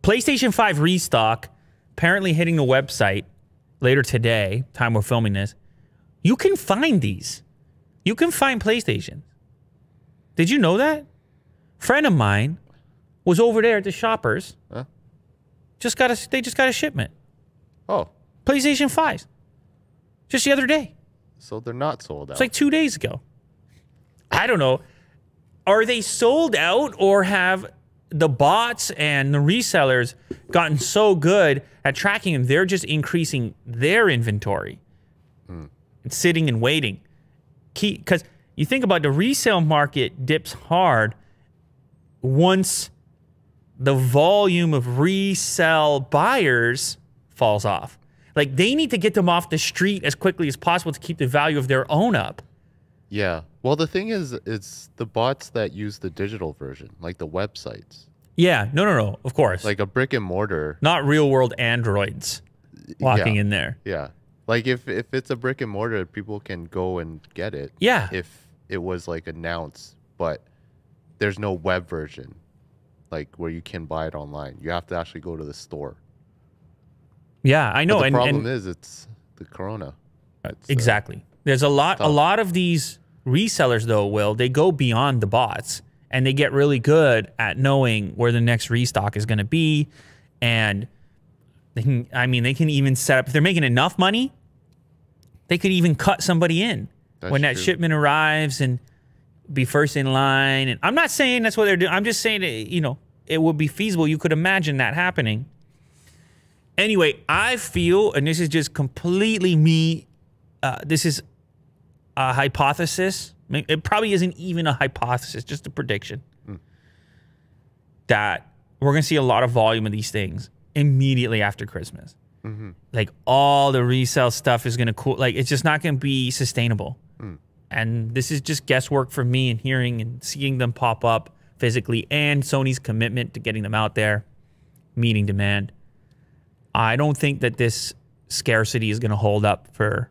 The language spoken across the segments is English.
PlayStation 5 restock, apparently hitting the website later today, time we're filming this. You can find these. You can find PlayStations. Did you know that? Friend of mine was over there at the Shoppers. Huh? They just got a shipment. Oh. PlayStation 5s. Just the other day. So they're not sold out. It's like 2 days ago. I don't know. Are they sold out, or have the bots and the resellers gotten so good at tracking them, they're just increasing their inventory and sitting and waiting? Because you think about the resale market dips hard once the volume of resale buyers falls off. Like, they need to get them off the street as quickly as possible to keep the value of their own up. Yeah. Well, the thing is, it's the bots that use the digital version, like the websites. Yeah. No. Of course. Like a brick and mortar. Not real world androids walking in there. Yeah. Like if it's a brick and mortar, people can go and get it. Yeah. If it was like announced, but there's no web version, like where you can buy it online. You have to actually go to the store. Yeah, I know. But the problem is it's the corona. Exactly. There's a lot of these resellers though, Will, they go beyond the bots and they get really good at knowing where the next restock is going to be, and they can even set up, if they're making enough money, they could even cut somebody in when that shipment arrives and be first in line. And I'm not saying that's what they're doing. I'm just saying that, you know, it would be feasible. You could imagine that happening. Anyway, I feel, and this is just completely me, this is a hypothesis. It probably isn't even a hypothesis, just a prediction. That we're going to see a lot of volume of these things immediately after Christmas. Like, all the resale stuff is going to cool. Like, it's just not going to be sustainable. And this is just guesswork for me, and hearing and seeing them pop up physically, and Sony's commitment to getting them out there, meeting demand. I don't think that this scarcity is going to hold up for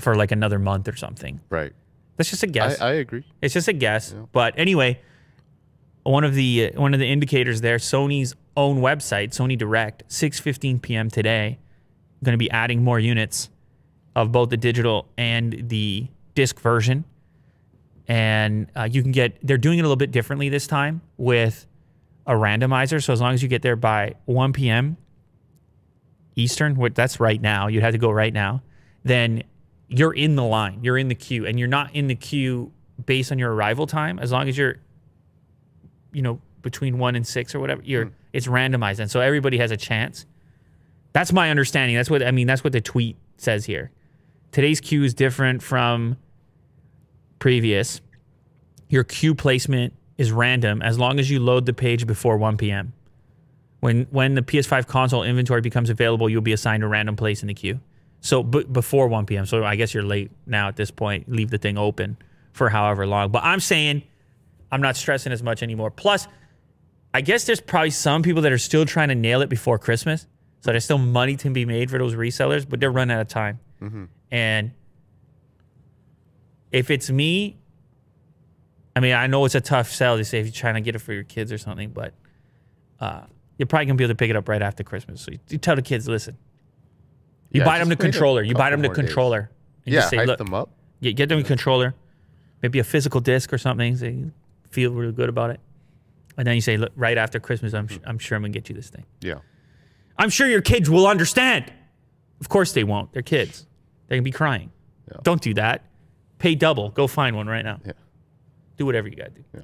like another month or something. Right. That's just a guess. I agree. It's just a guess. Yeah. But anyway, one of the indicators there, Sony's own website, Sony Direct, 6:15 p.m. today, going to be adding more units of both the digital and the disc version. And you can get, they're doing it a little bit differently this time with a randomizer. So as long as you get there by 1 p.m. Eastern, that's right now, you'd have to go right now, then you're in the line, you're in the queue, and you're not in the queue based on your arrival time. As long as you're, you know, between 1 and 6 or whatever, it's randomized. And so everybody has a chance. That's my understanding. That's what, I mean, that's what the tweet says here. Today's queue is different from previous. Your queue placement is random as long as you load the page before 1 p.m. When the PS5 console inventory becomes available, you'll be assigned a random place in the queue. So before 1 p.m. So I guess you're late now at this point. Leave the thing open for however long. But I'm saying I'm not stressing as much anymore. Plus, I guess there's probably some people that are still trying to nail it before Christmas. So there's still money to be made for those resellers, but they're running out of time. And if it's me, I mean, I know it's a tough sell to say if you're trying to get it for your kids or something, but you're probably going to be able to pick it up right after Christmas. So you tell the kids, listen, you buy them the controller. You buy them the controller. And Yeah, just say, hype look, them up. get them a controller, maybe a physical disc or something, so you feel really good about it. And then you say, look, right after Christmas, I'm sure I'm going to get you this thing. Yeah. I'm sure your kids will understand. Of course they won't. They're kids. They're going to be crying. Yeah. Don't do that. Pay double. Go find one right now. Yeah. Do whatever you got to do. Yeah.